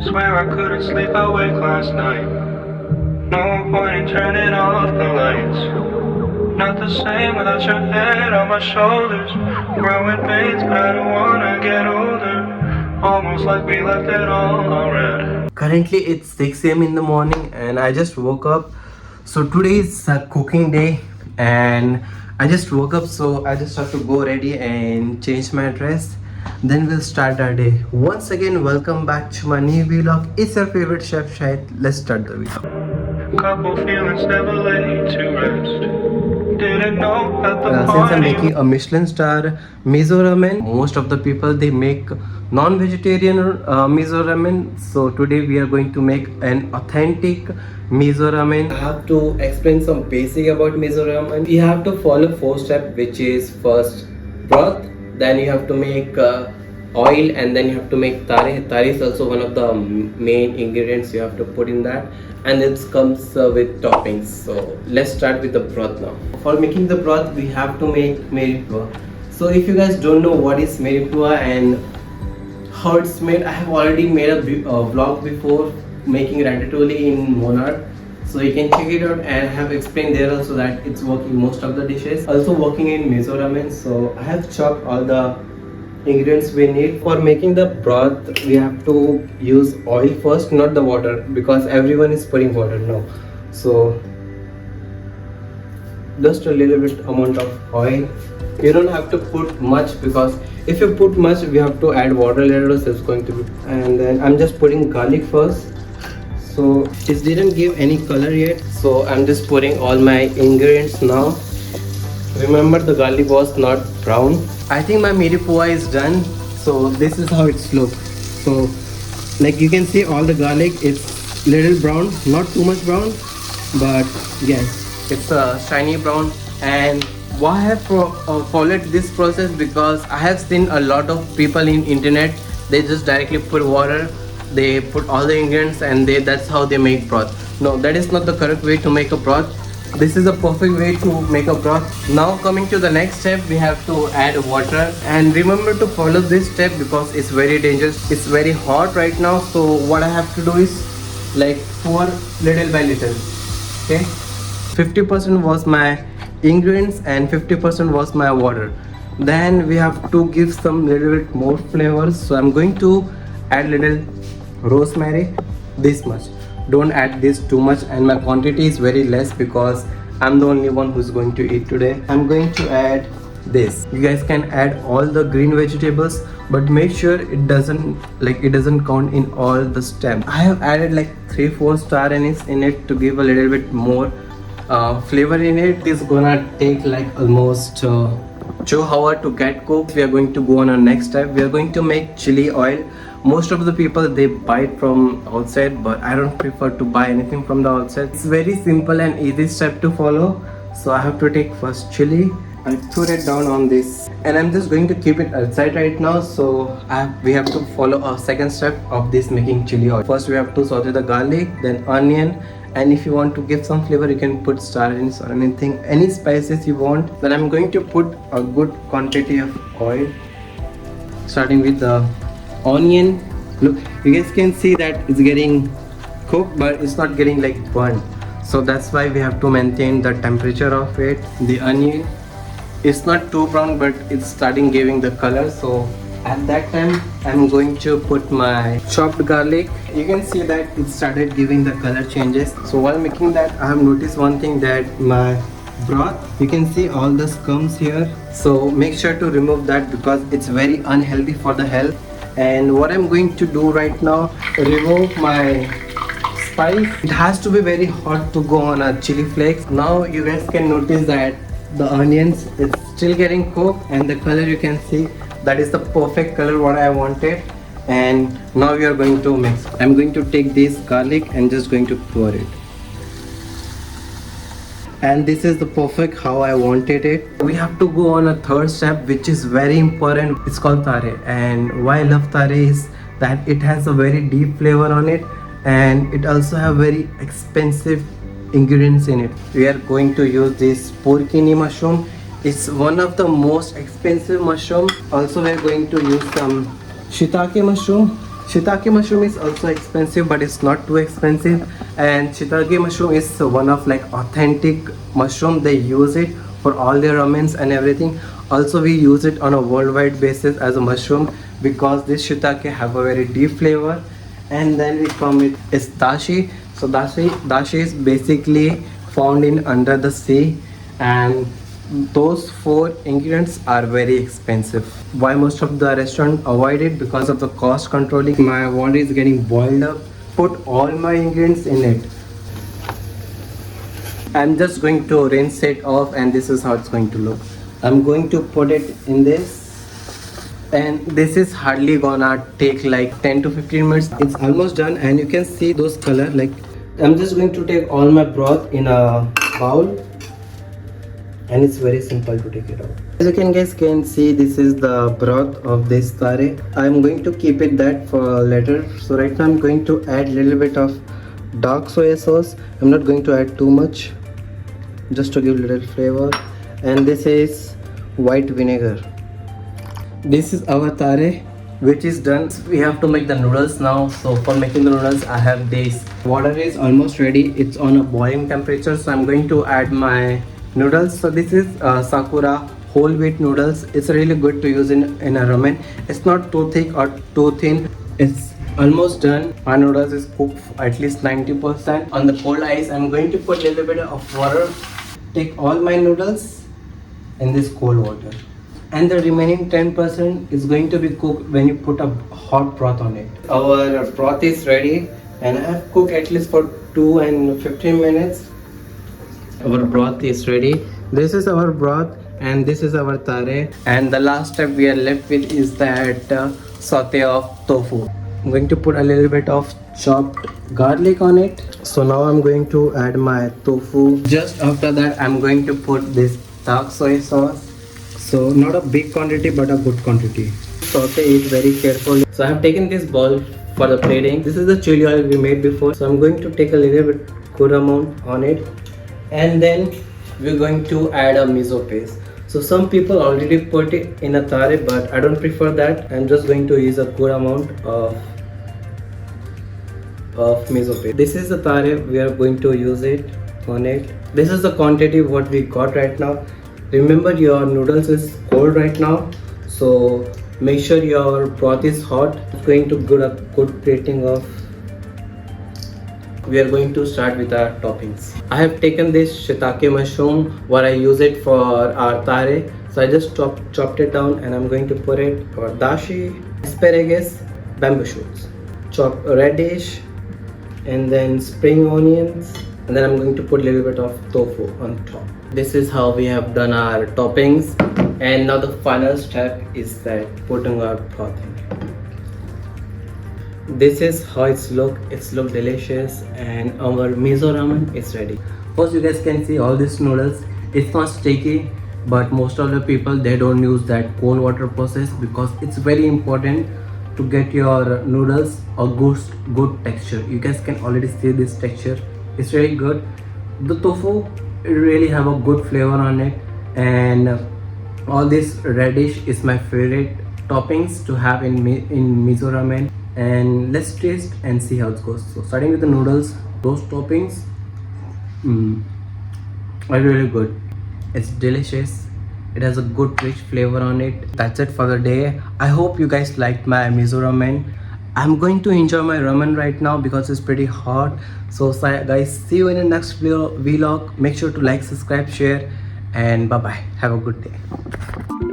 Swear I couldn't sleep awake last night. No point in turning off the lights. Not the same without your head on my shoulders. Growing pains, but I don't wanna get older. Almost like we left it all already. Currently it's 6 a.m. in the morning and I just woke up. So today is a cooking day and I just woke up, so I just have to go ready and change my dress. Then we'll start our day. Once again, welcome back to my new vlog. It's your favorite chef Shahit. Let's start the vlog. Couple feelings never laid to rest. Didn't know that the since I'm making a Michelin star Miso Ramen, most of the people they make non-vegetarian Miso Ramen. So today we are going to make an authentic Miso Ramen. I have to explain some basic about Miso Ramen. You have to follow 4 steps, which is first broth, then you have to make oil, and then you have to make tare. Tare is also one of the main ingredients you have to put in that, and it comes with toppings. So let's start with the broth now. For making the broth we have to make meripua. So if you guys don't know what is meripua and how it's made, I have already made a vlog before making ratatouille in Monard, so you can check it out, and I have explained there also that it's working most of the dishes, also working in Miso Ramen. So I have chopped all the ingredients we need. For making the broth we have to use oil first, not the water, because everyone is putting water now. So just a little bit amount of oil. You don't have to put much, because if you put much we have to add water later, so it's going to be. And then I'm just putting garlic first. So it didn't give any color yet, so I'm just putting all my ingredients now. Remember, the garlic was not brown. I think my meripua is done. So this is how it's look. So like you can see, all the garlic is little brown, not too much brown, but yes, it's a shiny brown. And why I have followed this process, because I have seen a lot of people in internet, they just directly put water, they put all the ingredients, and that's how they make broth. No, that is not the correct way to make a broth. This is a perfect way to make a broth. Now coming to the next step, we have to add water, and remember to follow this step because it's very dangerous. It's very hot right now, so what I have to do is like pour little by little. Okay, 50% was my ingredients and 50% was my water. Then we have to give some little bit more flavors, so I'm going to add little rosemary, this much. Don't add this too much, and my quantity is very less because I'm the only one who's going to eat today. I'm going to add this. You guys can add all the green vegetables, but make sure it doesn't count in all the stems. I have added like 3-4 star anise in it to give a little bit more flavor in it. It's gonna take like almost 2 hours to get cooked. We are going to go on our next step. We are going to make chili oil. Most of the people they buy it from outside, but I don't prefer to buy anything from the outside. It's very simple and easy step to follow. So I have to take first chili. I put it down on this, and I'm just going to keep it outside right now. So we have to follow a second step of this making chili oil. First we have to saute the garlic, then onion, and if you want to give some flavor you can put star anise or anything, any spices you want. Then I'm going to put a good quantity of oil, starting with the onion. Look, you guys can see that it's getting cooked, but it's not getting like burnt, so that's why we have to maintain the temperature of it. The onion, it's not too brown, but it's starting giving the color, so at that time I'm going to put my chopped garlic. You can see that it started giving the color changes. So while making that, I have noticed one thing, that my broth, you can see all the scums here, so make sure to remove that because it's very unhealthy for the health. And what I'm going to do right now, remove my spice. It has to be very hot to go on a chili flakes. Now you guys can notice that the onions is still getting cooked, and the color you can see, that is the perfect color what I wanted. And now we are going to mix. I'm going to take this garlic and just going to pour it, and this is the perfect how I wanted it. We have to go on a third step, which is very important. It's called tare, and why I love tare is that it has a very deep flavor on it, and it also have very expensive ingredients in it. We are going to use this porcini mushroom. It's one of the most expensive mushroom. Also we are going to use some shiitake mushroom, Shiitake mushroom is also expensive, but it's not too expensive. And shiitake mushroom is one of like authentic mushroom. They use it for all their ramens and everything. Also, we use it on a worldwide basis as a mushroom because this shiitake have a very deep flavor. And then we come with is dashi. So dashi is basically found in under the sea, and those four ingredients are very expensive. Why most of the restaurant avoid it? Because of the cost controlling. My water is getting boiled up. Put all my ingredients in it. I'm just going to rinse it off, and this is how it's going to look. I'm going to put it in this, and this is hardly gonna take like 10 to 15 minutes. It's almost done, and you can see those color. Like, I'm just going to take all my broth in a bowl, and it's very simple to take it out. As you guys can see, this is the broth of this tare. I'm going to keep it that for later. So right now I'm going to add little bit of dark soy sauce. I'm not going to add too much, just to give little flavor. And this is white vinegar. This is our tare, which is done. We have to make the noodles now. So for making the noodles, I have this. Water is almost ready. It's on a boiling temperature. So I'm going to add my noodles. So this is Sakura whole wheat noodles. It's really good to use in a ramen. It's not too thick or too thin. It's almost done. My noodles is cooked at least 90%. On the cold ice, I'm going to put a little bit of water. Take all my noodles in this cold water, and the remaining 10% is going to be cooked when you put a hot broth on it. Our broth is ready, and I have cooked at least for 2 and 15 minutes. Our broth is ready. This is our broth, and this is our tare. And the last step we are left with is that saute of tofu. I'm going to put a little bit of chopped garlic on it. So now I'm going to add my tofu. Just after that, I'm going to put this dark soy sauce. So not a big quantity, but a good quantity. Saute it very carefully. So I have taken this bowl for the plating. This is the chili oil we made before. So I'm going to take a little bit good amount on it, and then we're going to add a miso paste. So some people already put it in a tare, but I don't prefer that. I'm just going to use a good amount of miso paste. This is the tare. We are going to use it on it. This is the quantity what we got right now. Remember, your noodles is cold right now, so make sure your broth is hot. It's going to give a good plating of. We are going to start with our toppings. I have taken this shiitake mushroom where I use it for our tare. So I just chopped it down, and I'm going to put it for dashi, asparagus, bamboo shoots, chopped radish, and then spring onions, and then I'm going to put a little bit of tofu on top. This is how we have done our toppings, and now the final step is that putting our broth in it. This is how it's look. It's look delicious, and our miso ramen is ready. First, you guys can see all these noodles. It's not sticky, but most of the people, they don't use that cold water process because it's very important to get your noodles a good texture. You guys can already see this texture. It's really good. The tofu really have a good flavor on it, and all this radish is my favorite toppings to have in miso ramen. And let's taste and see how it goes. So starting with the noodles, those toppings are really good. It's delicious. It has a good rich flavor on it. That's it for the day. I hope you guys liked my miso ramen. I'm going to enjoy my ramen right now because it's pretty hot. So guys, see you in the next vlog. Make sure to like, subscribe, share, and bye bye. Have a good day.